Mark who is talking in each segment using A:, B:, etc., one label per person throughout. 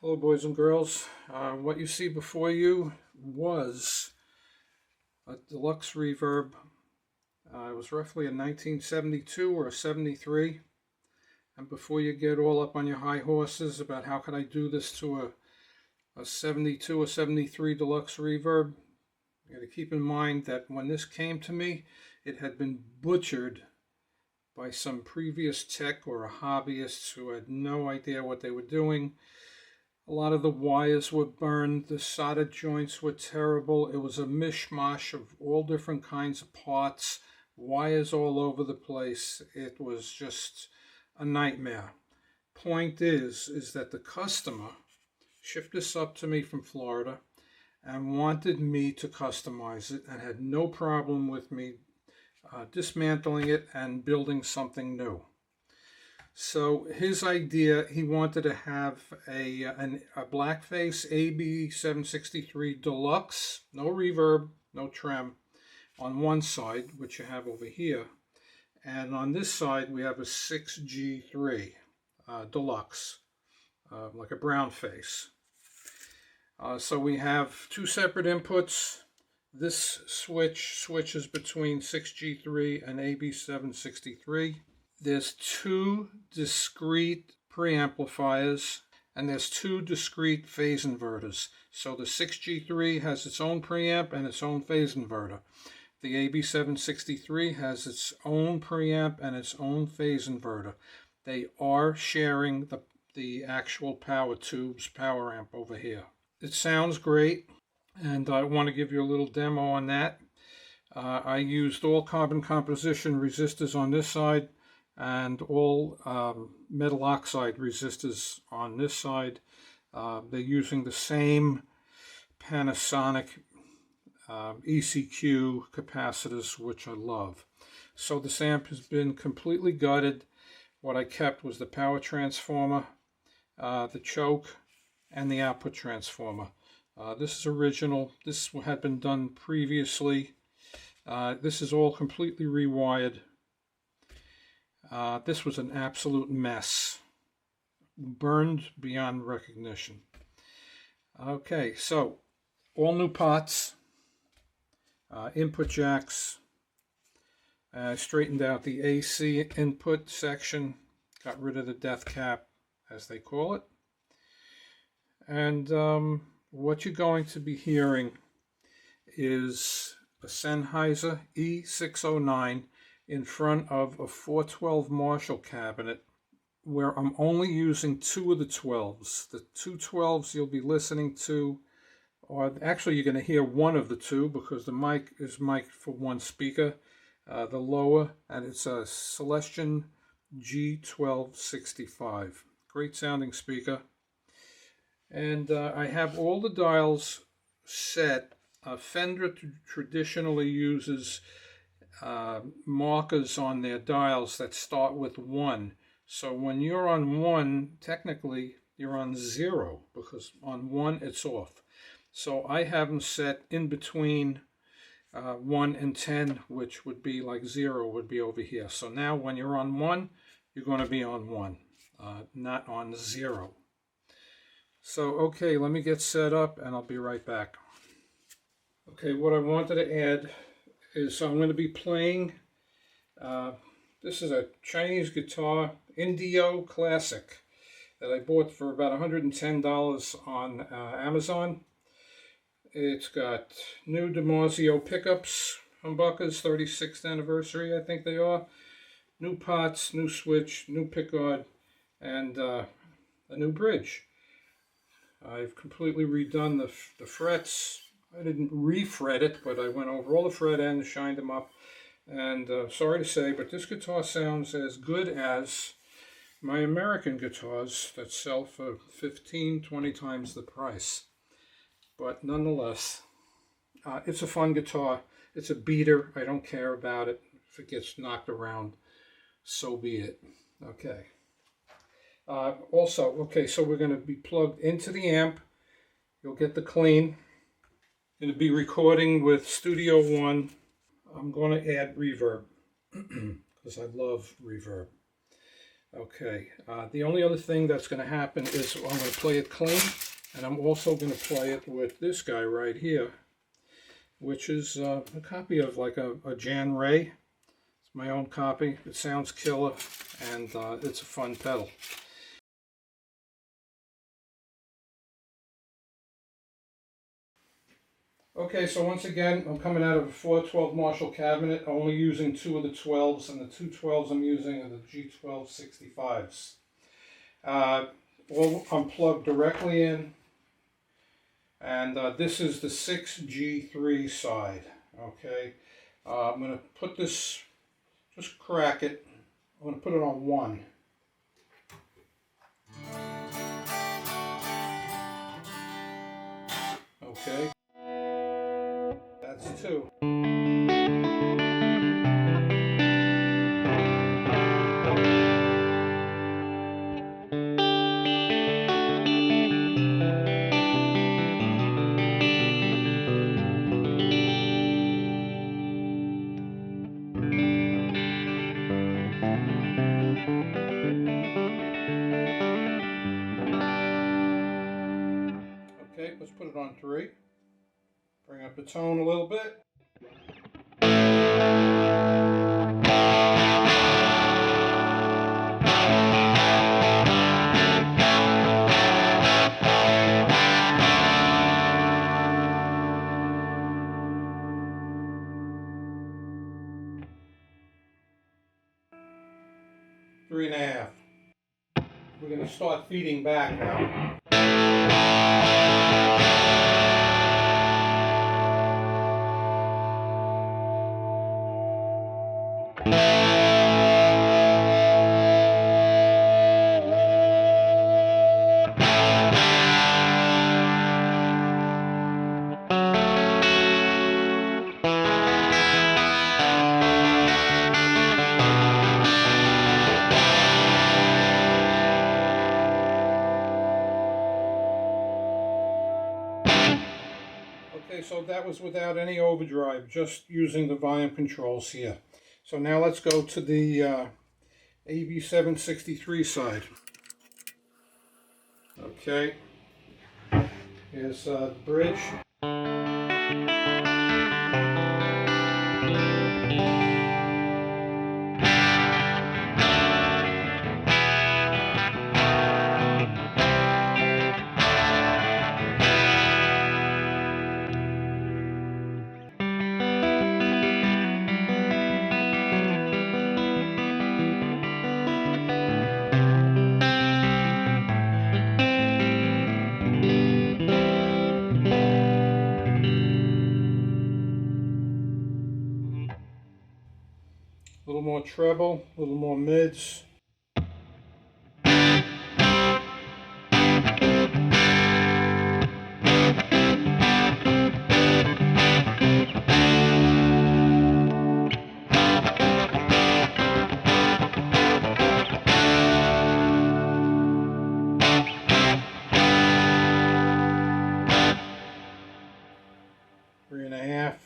A: Hello boys and girls. What you see before you was a Deluxe reverb. It was roughly a 1972 or a 73. And before you get all up on your high horses about how can I do this to a 72 or 73 Deluxe reverb, you got to keep in mind that when this came to me, it had been butchered by some previous tech or a hobbyist who had no idea what they were doing. A lot of the wires were burned, the solder joints were terrible. It was a mishmash of all different kinds of parts, wires all over the place. It was just a nightmare. Point is that the customer shipped this up to me from Florida and wanted me to customize it and had no problem with me dismantling it and building something new. So his idea, he wanted to have a blackface AB763 Deluxe, no reverb, no trem, on one side, which you have over here. And on this side, we have a 6G3 Deluxe, like a brown face. So we have two separate inputs. This switches between 6G3 and AB763. There's two discrete preamplifiers and there's two discrete phase inverters. So the 6G3 has its own preamp and its own phase inverter. The AB763 has its own preamp and its own phase inverter. They are sharing the actual power tubes, power amp over here. It sounds great, and I want to give you a little demo on that. I used all carbon composition resistors on this side and all metal oxide resistors on this side. They're using the same Panasonic ECQ capacitors, which I love. So this amp has been completely gutted. What I kept was the power transformer, the choke, and the output transformer. This is original. This had been done previously. This is all completely rewired. This was an absolute mess. Burned beyond recognition. Okay, so all new pots, input jacks. I straightened out the AC input section, got rid of the death cap, as they call it. And what you're going to be hearing is a Sennheiser E609 in front of a 412 Marshall cabinet where I'm only using two of the 12s. The two 12s you'll be listening to, or actually you're going to hear one of the two because the mic is mic'd for one speaker, the lower, and it's a Celestion G1265. Great sounding speaker. And I have all the dials set. Fender traditionally uses markers on their dials that start with 1. So when you're on 1, technically you're on 0 because on 1 it's off. So I have them set in between 1 and 10, which would be like 0 would be over here. So now when you're on 1, you're going to be on 1, not on 0. So, okay, let me get set up and I'll be right back. Okay, what I wanted to add is I'm going to be playing, this is a Chinese guitar, Indio Classic, that I bought for about $110 on Amazon. It's got new DiMarzio pickups, humbuckers, 36th anniversary I think they are, new pots, new switch, new pickguard, and a new bridge. I've completely redone the frets. I didn't refret it, but I went over all the fret ends, shined them up, and sorry to say, but this guitar sounds as good as my American guitars that sell for 15, 20 times the price. But nonetheless, it's a fun guitar. It's a beater. I don't care about it. If it gets knocked around, so be it. Okay. So we're going to be plugged into the amp. You'll get the clean. Going to be recording with Studio One. I'm going to add reverb because I love reverb. Okay, the only other thing that's going to happen is I'm going to play it clean, and I'm also going to play it with this guy right here, which is a copy of like a Jan Ray. It's my own copy. It sounds killer, and it's a fun pedal. Okay, so once again, I'm coming out of a 412 Marshall cabinet, only using 2 of the 12s, and the 2 12s I'm using are the G1265s. All unplugged directly in, and this is the 6G3 side. Okay, I'm going to put this, just crack it, I'm going to put it on 1. Okay. That's 2. Okay, let's put it on 3. Bring up the tone a little bit. Three and a half. We're going to start feeding back now. Okay, so that was without any overdrive, just using the volume controls here. So now let's go to the AB763 side. Okay, here's the bridge. A little more treble, a little more mids. Three and a half.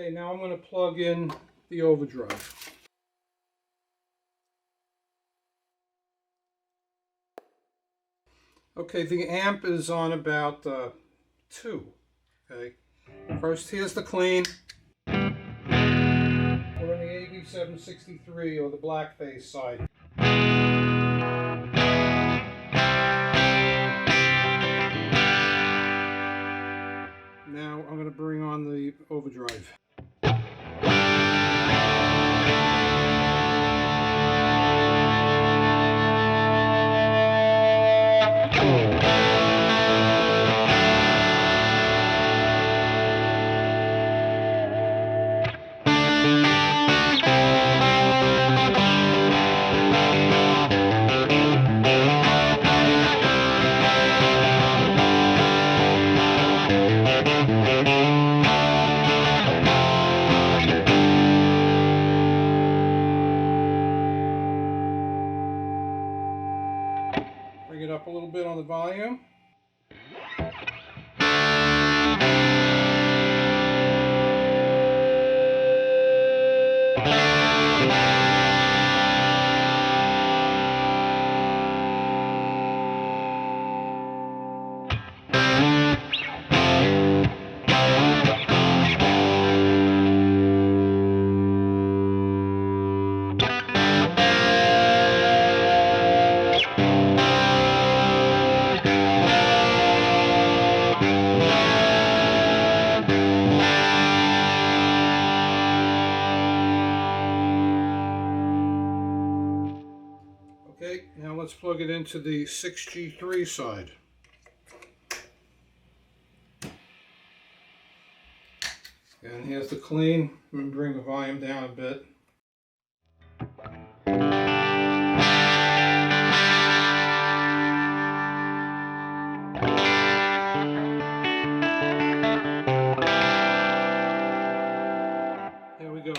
A: Okay, now I'm going to plug in the overdrive. Okay, the amp is on about 2. Okay, first here's the clean. We're on the AB763 or the blackface side. Now I'm going to bring on the overdrive. Bring it up a little bit on the volume. Okay, now let's plug it into the 6G3 side. And here's the clean. I'm going to bring the volume down a bit. Here we go.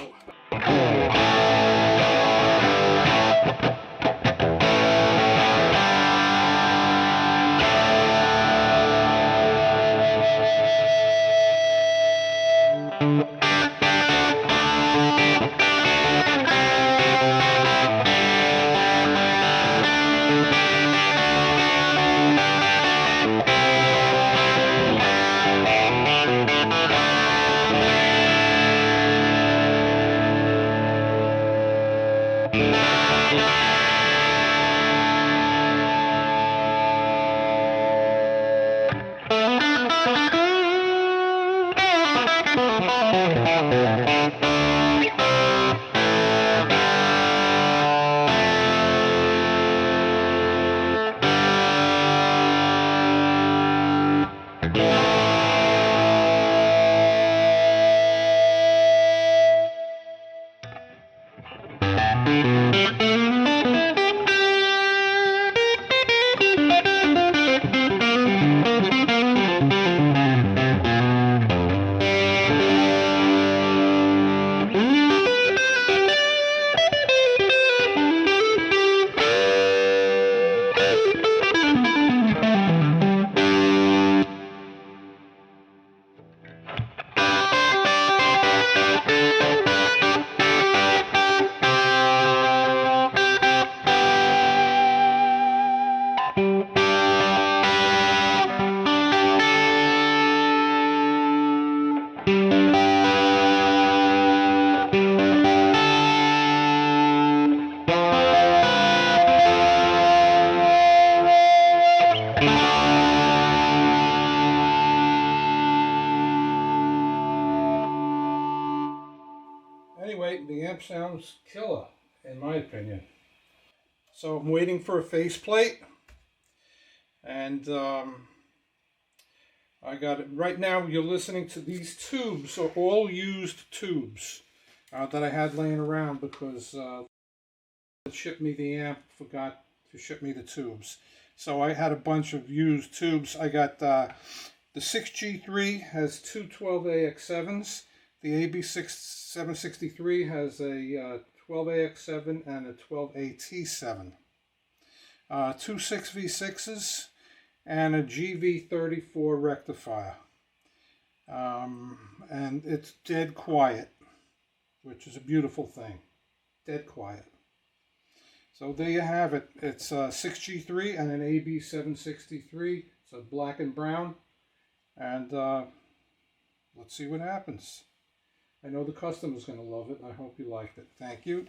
A: Anyway, the amp sounds killer, in my opinion. So I'm waiting for a faceplate, and I got it. Right now you're listening to these tubes, are all used tubes that I had laying around because it shipped me the amp, forgot to ship me the tubes. So I had a bunch of used tubes. I got the 6G3 has two 12AX7s. The AB763 has a 12AX7 and a 12AT7. Two 6V6s and a GV34 rectifier. And it's dead quiet, which is a beautiful thing. Dead quiet. So there you have it. It's a 6G3 and an AB763. So black and brown. And let's see what happens. I know the customer's going to love it, and I hope you liked it. Thank you.